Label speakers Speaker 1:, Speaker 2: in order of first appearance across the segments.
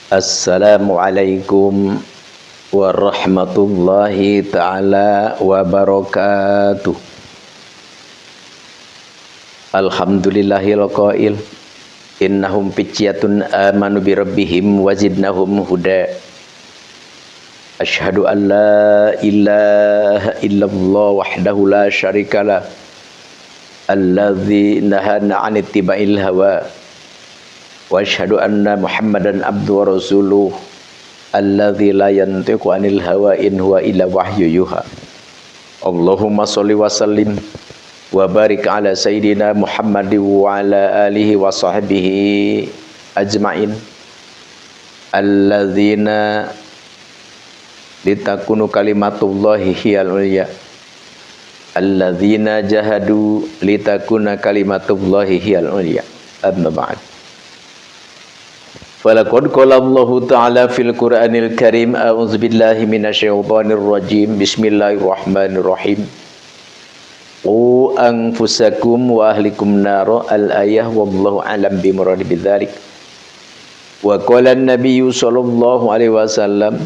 Speaker 1: Assalamualaikum warahmatullahi ta'ala wabarakatuh. Alhamdulillahil qail innahum fityatun amanu bi rabbihim wazidnahum huda. Asyhadu an la ilaha illallah wahdahu la syarikalah alladzi nahana 'anit tiba'il hawa. Wa asyhadu anna Muhammadan abduhu wa rasuluh alladzi la yantiqu 'anil hawa in huwa illa wahyu yuha. Allahumma sholli wa sallim wa barik ala sayyidina Muhammadin wa ala alihi wa sahbihi ajmain alladzina litakunu kalimatullahi hiyal ulya alladzina jahadu litakuna kalimatullahi hiyal ulya. Amma ba'd. Falaqad qala Allahu ta'ala fil Qur'anil Karim a'udzu billahi minasyaitonir rajim. Bismillahirrahmanirrahim. Qu anfusakum wa ahlikum nara al-ayah wallahu a'lam bi muradi bidzalik. Wa qala an-nabiyyu sallallahu alaihi wasallam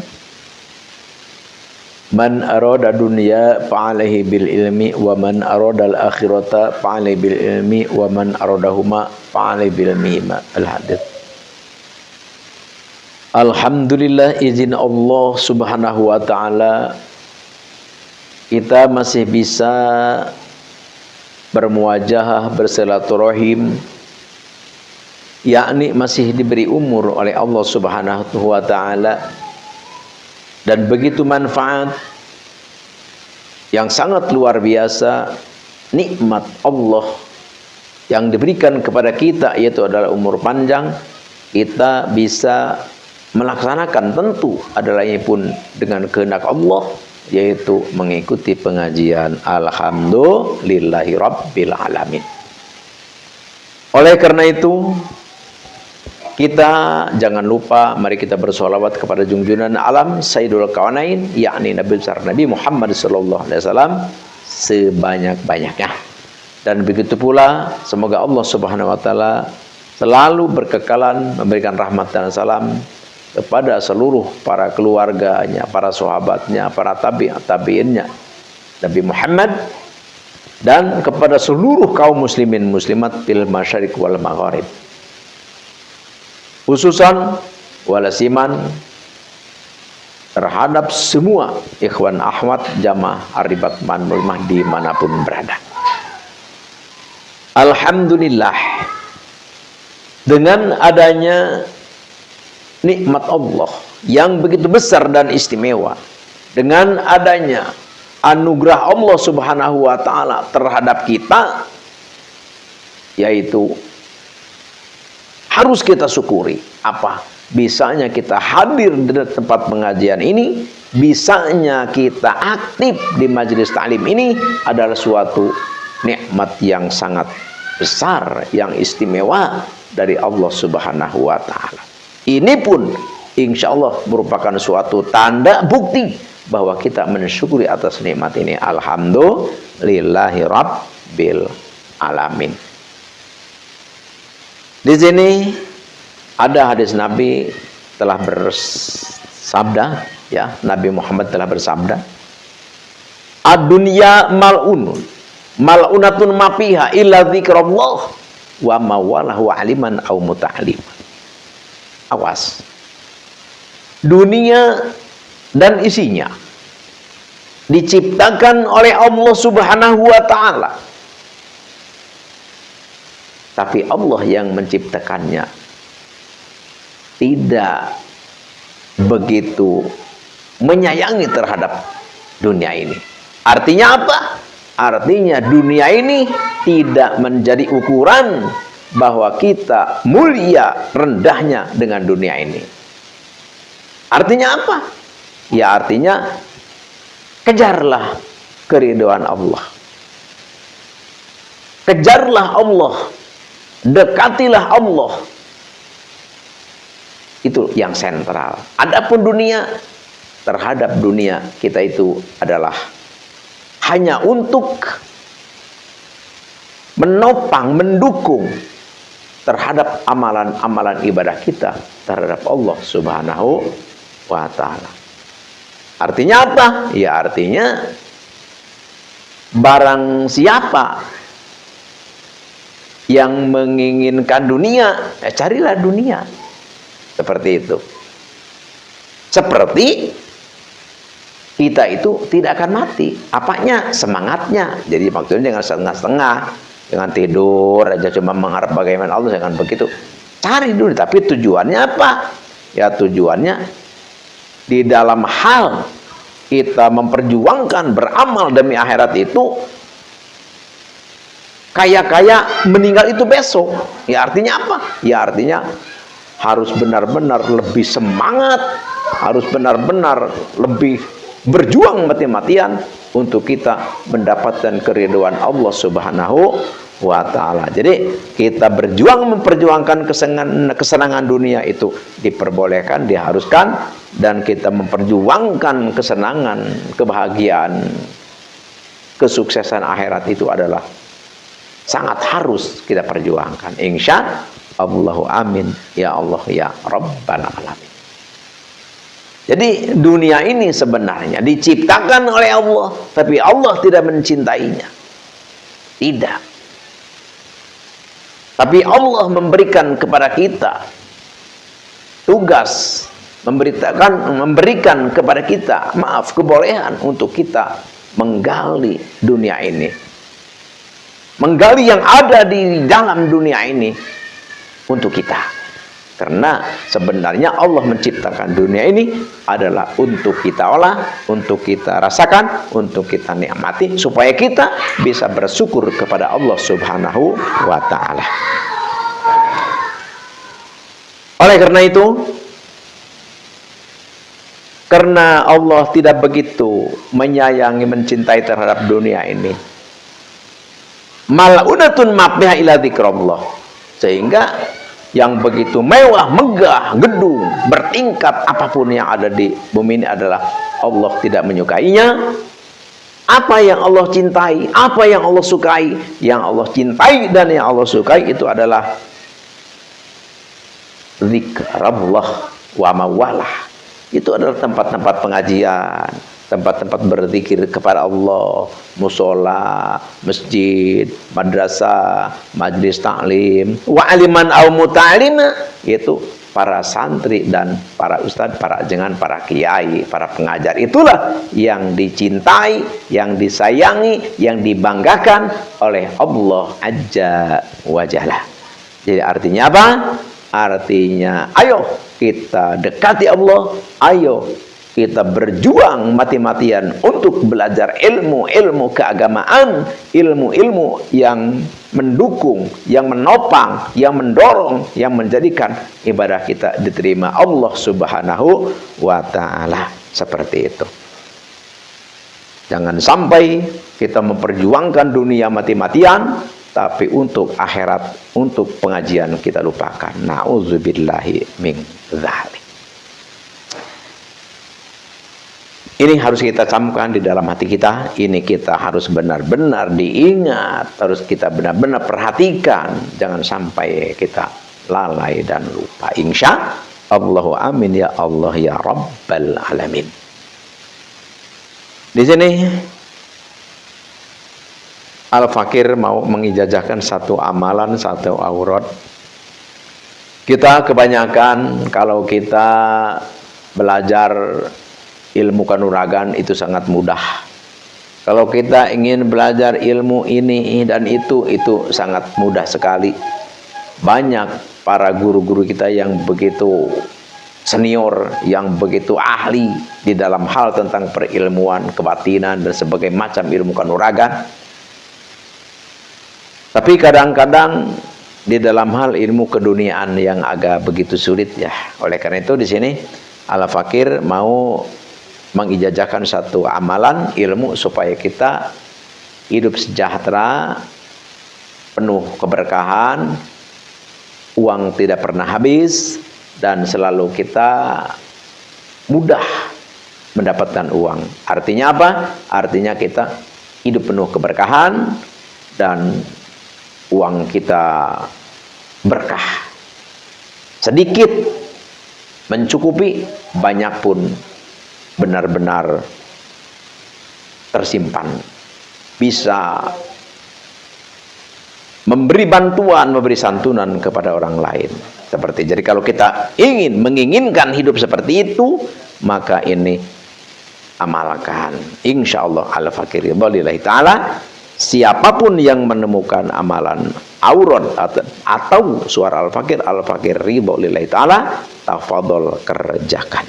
Speaker 1: man arada dunya fa'alaihi bil ilmi wa man arada al-akhirata fa'alaihi bil ilmi wa man aradahuma fa'alaihi bil ilmi. Al-hadits. Alhamdulillah, izin Allah subhanahu wa ta'ala kita masih bisa bermuajahah, bersilaturahim, yakni masih diberi umur oleh Allah subhanahu wa ta'ala, dan begitu manfaat yang sangat luar biasa, nikmat Allah yang diberikan kepada kita yaitu adalah umur panjang. Kita bisa melaksanakan tentu adalah ini pun dengan kehendak Allah, yaitu mengikuti pengajian alhamdulillahi rabbil alamin. Oleh karena itu kita jangan lupa, mari kita bersolawat kepada junjungan alam Sayyidul Kaunain, yakni Nabi besar Nabi Muhammad sallallahu alaihi wasallam sebanyak-banyaknya. Dan begitu pula semoga Allah subhanahu wa ta'ala selalu berkekalan memberikan rahmat dan salam kepada seluruh para keluarganya, para sahabatnya, para tabi'innya Nabi Muhammad, dan kepada seluruh kaum muslimin muslimat fil masyariq wal magharib, khususan walasiman terhadap semua ikhwan akhwat jamaah Ar-Ribat Manulmah dimanapun berada. Alhamdulillah, dengan adanya nikmat Allah yang begitu besar dan istimewa, dengan adanya anugerah Allah subhanahu wa ta'ala terhadap kita, yaitu harus kita syukuri. Apa? Bisanya kita hadir di tempat pengajian ini, bisanya kita aktif di majelis ta'lim ini adalah suatu nikmat yang sangat besar, yang istimewa dari Allah subhanahu wa ta'ala. Ini pun insya Allah merupakan suatu tanda bukti bahwa kita mensyukuri atas nikmat ini. Alhamdulillahi rabbil alamin. Di sini ada hadis Nabi telah bersabda, ya, Nabi Muhammad telah bersabda, ad-dunya mal'unun mal'unatun ma fiha illa dzikrullah wa mawalahu aliman au muta'alliman. Awas, dunia dan isinya diciptakan oleh Allah subhanahu wa ta'ala, tapi Allah yang menciptakannya tidak begitu menyayangi terhadap dunia ini. Artinya apa? Artinya dunia ini tidak menjadi ukuran bahwa kita mulia rendahnya dengan dunia ini. Artinya apa? Ya artinya kejarlah keridhaan Allah, kejarlah Allah, dekatilah Allah. Itu yang sentral. Adapun dunia, terhadap dunia kita itu adalah hanya untuk menopang, mendukung terhadap amalan-amalan ibadah kita terhadap Allah Subhanahu wa ta'ala. Artinya apa? Ya artinya barang siapa yang menginginkan dunia, ya carilah dunia. Seperti itu. Seperti kita itu tidak akan mati. Apanya? Semangatnya. Jadi maksudnya jangan setengah-setengah, jangan tidur aja cuma mengharap bagaimana Allah, jangan begitu. Cari dulu, tapi tujuannya apa? Ya tujuannya di dalam hal kita memperjuangkan beramal demi akhirat itu, kaya-kaya meninggal itu besok. Ya artinya apa? Ya artinya harus benar-benar lebih semangat, harus benar-benar lebih berjuang mati-matian untuk kita mendapatkan keridhaan Allah Subhanahu wa ta'ala. Jadi kita berjuang memperjuangkan kesenangan dunia itu diperbolehkan, diharuskan, dan kita memperjuangkan kesenangan, kebahagiaan, kesuksesan akhirat itu adalah sangat harus kita perjuangkan. Insya Allahu amin ya Allah ya Rabbal alamin. Jadi dunia ini sebenarnya diciptakan oleh Allah, tapi Allah tidak mencintainya. Tidak. Tapi Allah memberikan kepada kita tugas, memberikan kepada kita, kebolehan untuk kita menggali dunia ini. Menggali yang ada di dalam dunia ini untuk kita. Karena sebenarnya Allah menciptakan dunia ini adalah untuk kita olah, untuk kita rasakan, untuk kita nikmati, supaya kita bisa bersyukur kepada Allah Subhanahu wa ta'ala. Oleh karena itu, karena Allah tidak begitu menyayangi, mencintai terhadap dunia ini, mal'unatun mabniha ila dzikrullah, sehingga yang begitu mewah, megah, gedung, bertingkat apapun yang ada di bumi ini adalah Allah tidak menyukainya. Apa yang Allah cintai, apa yang Allah sukai, yang Allah cintai dan yang Allah sukai itu adalah zikrullah wa mawalah. Itu adalah tempat-tempat pengajian, tempat-tempat berzikir kepada Allah, musola, masjid, madrasah, majlis taklim, wa aliman au muta'alima, yaitu para santri dan para ustadz, para jengan, para kiai, para pengajar. Itulah yang dicintai, yang disayangi, yang dibanggakan oleh Allah Azza wa Jalla. Jadi artinya apa? Artinya ayo kita dekati Allah, ayo kita berjuang mati-matian untuk belajar ilmu-ilmu keagamaan, ilmu-ilmu yang mendukung, yang menopang, yang mendorong, yang menjadikan ibadah kita diterima Allah Subhanahu wa ta'ala. Seperti itu. Jangan sampai kita memperjuangkan dunia mati-matian, tapi untuk akhirat, untuk pengajian kita lupakan. Na'udzubillahi min dzalik. Ini harus kita camkan di dalam hati kita. Ini kita harus benar-benar diingat, harus kita benar-benar perhatikan. Jangan sampai kita lalai dan lupa. Insya Allahu amin ya Allah ya Rabbal alamin. Di sini Al-Fakir mau mengijazahkan satu amalan, satu aurat. Kita kebanyakan kalau kita belajar ilmu kanuragan itu sangat mudah. Kalau kita ingin belajar ilmu ini dan itu sangat mudah sekali. Banyak para guru-guru kita yang begitu senior, yang begitu ahli di dalam hal tentang perilmuan, kebatinan dan sebagainya macam ilmu kanuragan. Tapi kadang-kadang di dalam hal ilmu keduniaan yang agak begitu sulit ya. Oleh karena itu di sini Al-Fakir mau mengijazahkan satu amalan ilmu supaya kita hidup sejahtera, penuh keberkahan, uang tidak pernah habis, dan selalu kita mudah mendapatkan uang. Artinya apa? Artinya kita hidup penuh keberkahan dan uang kita berkah. Sedikit mencukupi, banyak pun benar-benar tersimpan. Bisa memberi bantuan, memberi santunan kepada orang lain. Seperti jadi kalau kita menginginkan hidup seperti itu, maka ini amalkan. Insyaallah al-fakir lillahi ta'ala. Siapapun yang menemukan amalan aurat atau suara al-fakir ridho lillahi ta'ala, tafadhol kerjakan.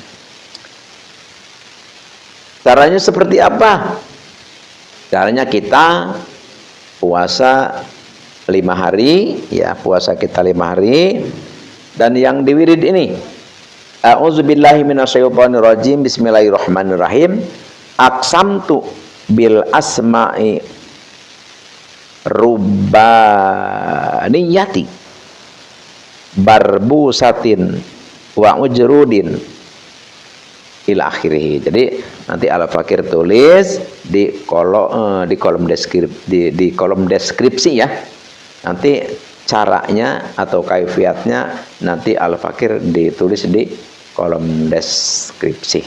Speaker 1: Caranya seperti apa? Caranya kita puasa 5 hari, ya, puasa kita 5 hari. Dan yang diwirid ini, a'udzubillahi minasyaitonirrajim, bismillahirrahmanirrahim, aqsamtu bil asma'i rubbaniyati barbusatin wa ujrudin ila akhirih. Jadi nanti al-fakir tulis di kolom deskripsi ya. Nanti caranya atau kaifiatnya nanti al-fakir ditulis di kolom deskripsi.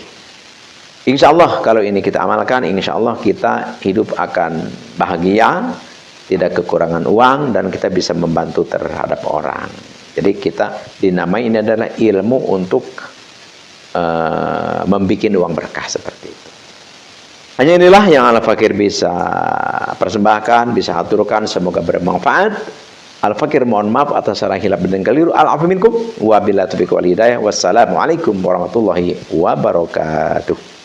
Speaker 1: Insya Allah kalau ini kita amalkan, insya Allah kita hidup akan bahagia, tidak kekurangan uang, dan kita bisa membantu terhadap orang. Jadi kita dinamai ini adalah ilmu untuk membuat uang berkah seperti itu. Hanya inilah yang al-fakir bisa persembahkan, bisa aturkan, semoga bermanfaat. Al-fakir mohon maaf atas salah hilaf dan keliru. Al-afu minkum wa billahi taufiq wal hidayah. Wassalamualaikum warahmatullahi wabarakatuh.